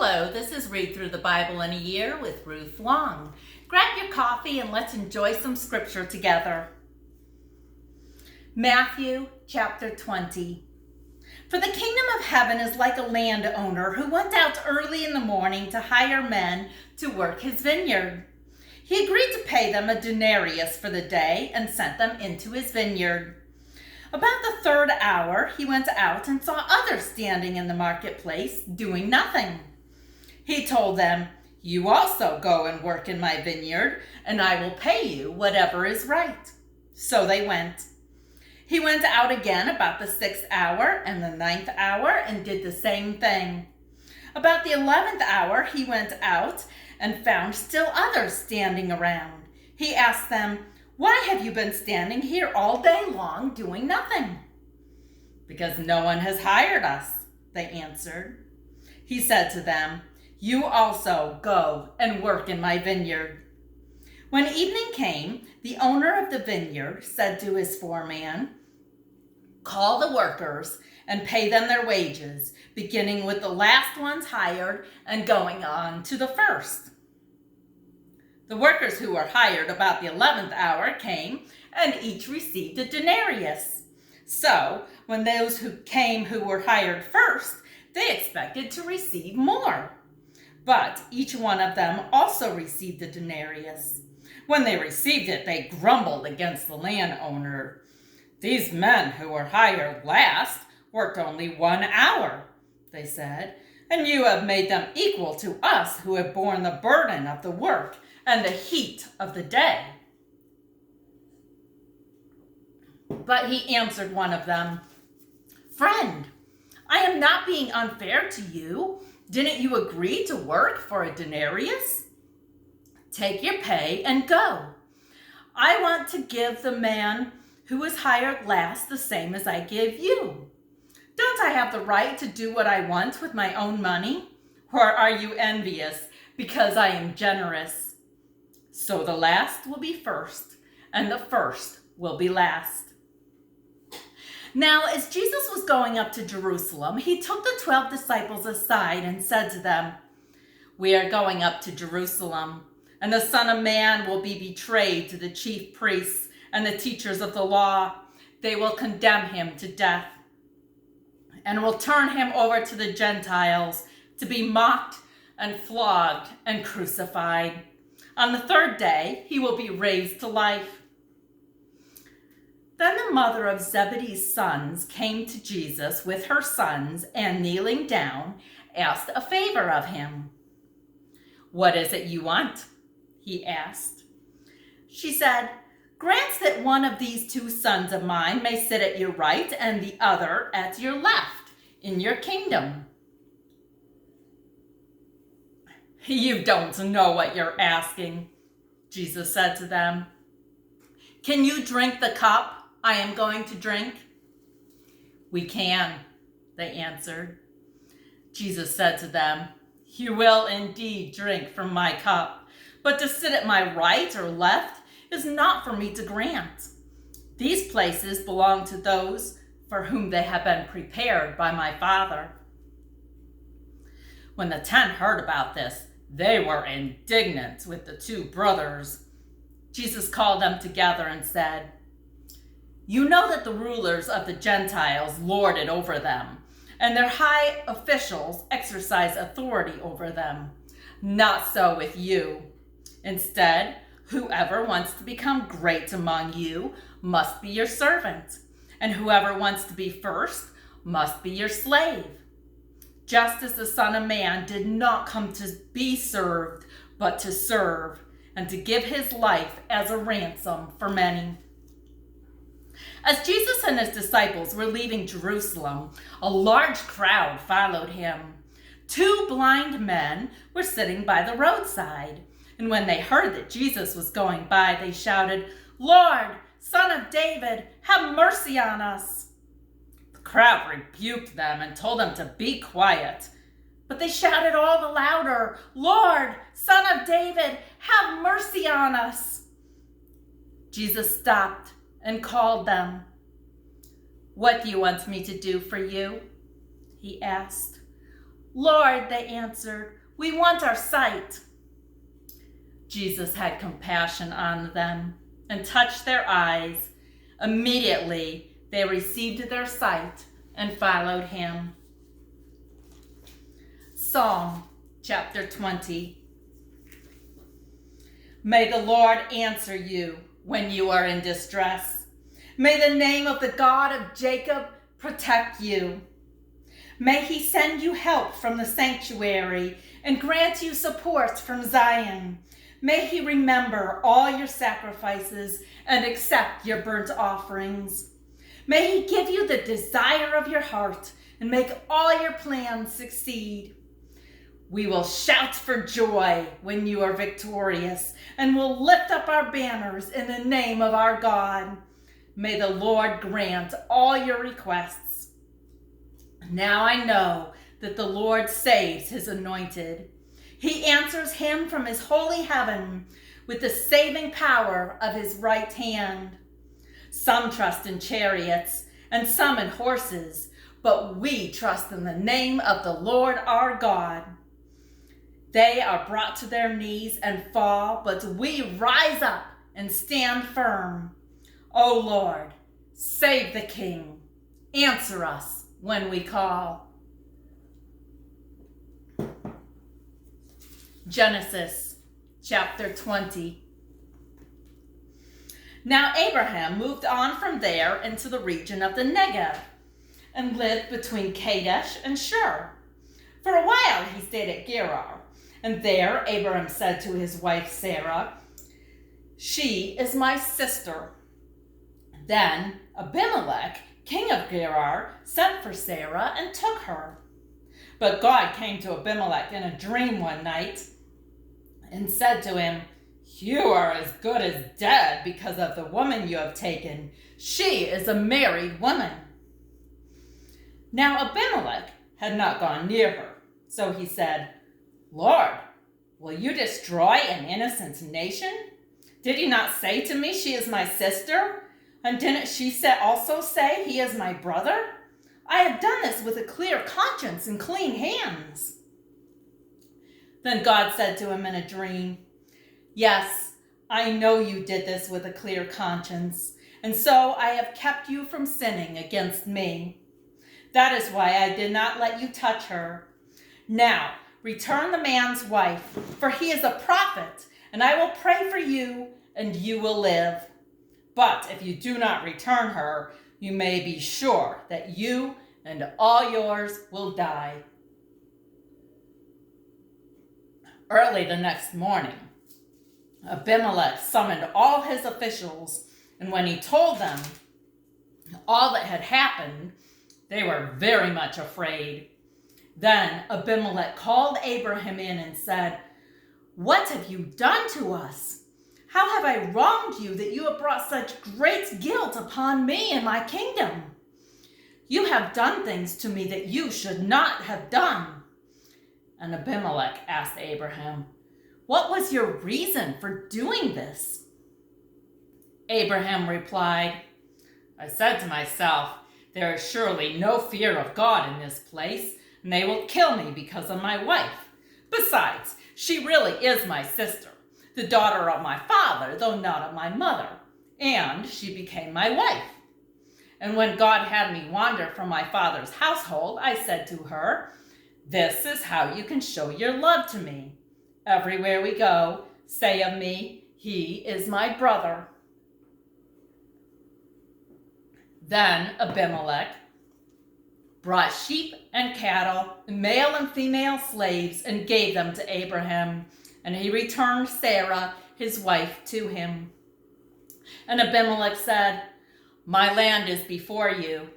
Hello, this is Read Through the Bible in a Year with Ruth Long. Grab your coffee and let's enjoy some scripture together. Matthew chapter 20. For the kingdom of heaven is like a landowner who went out early in the morning to hire men to work his vineyard. He agreed to pay them a denarius for the day and sent them into his vineyard. About the third hour, he went out and saw others standing in the marketplace doing nothing. He told them, "You also go and work in my vineyard, and I will pay you whatever is right." So they went. He went out again about the 6th hour and the 9th hour and did the same thing. About the 11th hour, he went out and found still others standing around. He asked them, "Why have you been standing here all day long doing nothing?" "Because no one has hired us," they answered. He said to them, "You also go and work in my vineyard." When evening came, the owner of the vineyard said to his foreman, "Call the workers and pay them their wages, beginning with the last ones hired and going on to the first." The workers who were hired about the 11th hour came and each received a denarius. So when those who came who were hired first, they expected to receive more. But each one of them also received a denarius. When they received it, they grumbled against the landowner. "These men who were hired last worked only 1 hour," they said, "and you have made them equal to us who have borne the burden of the work and the heat of the day." But he answered one of them, "Friend, I am not being unfair to you. Didn't you agree to work for a denarius? Take your pay and go. I want to give the man who was hired last the same as I give you. Don't I have the right to do what I want with my own money? Or are you envious because I am generous? So the last will be first, and the first will be last." Now, as Jesus was going up to Jerusalem, he took the 12 disciples aside and said to them, "We are going up to Jerusalem, and the Son of Man will be betrayed to the chief priests and the teachers of the law. They will condemn him to death and will turn him over to the Gentiles to be mocked and flogged and crucified. On the third day, he will be raised to life." Then the mother of Zebedee's sons came to Jesus with her sons and, kneeling down, asked a favor of him. "What is it you want?" he asked. She said, "Grant that one of these 2 sons of mine may sit at your right and the other at your left in your kingdom." "You don't know what you're asking," Jesus said to them. "Can you drink the cup I am going to drink?" "We can," they answered. Jesus said to them, "You will indeed drink from my cup, but to sit at my right or left is not for me to grant. These places belong to those for whom they have been prepared by my Father." When the 10 heard about this, they were indignant with the 2 brothers. Jesus called them together and said, "You know that the rulers of the Gentiles lord it over them, and their high officials exercise authority over them. Not so with you. Instead, whoever wants to become great among you must be your servant, and whoever wants to be first must be your slave. Just as the Son of Man did not come to be served, but to serve, and to give his life as a ransom for many." As Jesus and his disciples were leaving Jerusalem, a large crowd followed him. 2 blind men were sitting by the roadside, and when they heard that Jesus was going by, they shouted, "Lord, Son of David, have mercy on us." The crowd rebuked them and told them to be quiet, but they shouted all the louder, "Lord, Son of David, have mercy on us." Jesus stopped and called them. "What do you want me to do for you?" he asked. "Lord," they answered, "we want our sight." Jesus had compassion on them and touched their eyes. Immediately they received their sight and followed him. Psalm chapter 20. May the Lord answer you when you are in distress. May the name of the God of Jacob protect you. May he send you help from the sanctuary and grant you support from Zion. May he remember all your sacrifices and accept your burnt offerings. May he give you the desire of your heart and make all your plans succeed. We will shout for joy when you are victorious, and will lift up our banners in the name of our God. May the Lord grant all your requests. Now I know that the Lord saves his anointed. He answers him from his holy heaven with the saving power of his right hand. Some trust in chariots and some in horses, but we trust in the name of the Lord our God. They are brought to their knees and fall, but we rise up and stand firm. O Lord, save the King. Answer us when we call. Genesis chapter 20. Now Abraham moved on from there into the region of the Negev and lived between Kadesh and Shur. For a while he stayed at Gerar. And there Abraham said to his wife Sarah, "She is my sister." Then Abimelech, king of Gerar, sent for Sarah and took her. But God came to Abimelech in a dream one night and said to him, "You are as good as dead because of the woman you have taken. She is a married woman." Now Abimelech had not gone near her, so he said, "Lord, will you destroy an innocent nation? Did he not say to me, 'She is my sister'? And didn't she also say, 'He is my brother'? I have done this with a clear conscience and clean hands." Then God said to him in a dream, "Yes, I know you did this with a clear conscience, and so I have kept you from sinning against me. That is why I did not let you touch her. Now, return the man's wife, for he is a prophet, and I will pray for you, and you will live. But if you do not return her, you may be sure that you and all yours will die." Early the next morning, Abimelech summoned all his officials, and when he told them all that had happened, they were very much afraid. Then Abimelech called Abraham in and said, "What have you done to us? How have I wronged you that you have brought such great guilt upon me and my kingdom? You have done things to me that you should not have done." And Abimelech asked Abraham, "What was your reason for doing this?" Abraham replied, "I said to myself, there is surely no fear of God in this place, and they will kill me because of my wife. Besides, she really is my sister, the daughter of my father, though not of my mother, and she became my wife. And when God had me wander from my father's household, I said to her, 'This is how you can show your love to me. Everywhere we go, say of me, he is my brother.'" Then Abimelech brought sheep and cattle, male and female slaves, and gave them to Abraham, and he returned Sarah, his wife, to him. And Abimelech said, "My land is before you.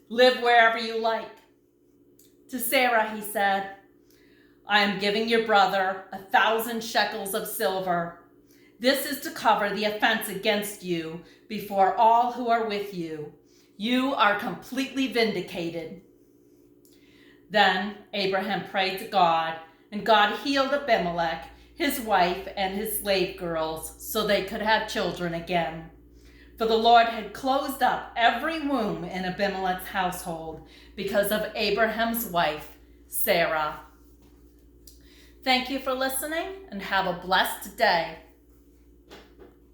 Live wherever you like." To Sarah he said, "I am giving your brother 1,000 shekels of silver. This is to cover the offense against you before all who are with you. You are completely vindicated." Then Abraham prayed to God, and God healed Abimelech, his wife, and his slave girls, so they could have children again. For the Lord had closed up every womb in Abimelech's household because of Abraham's wife, Sarah. Thank you for listening and have a blessed day.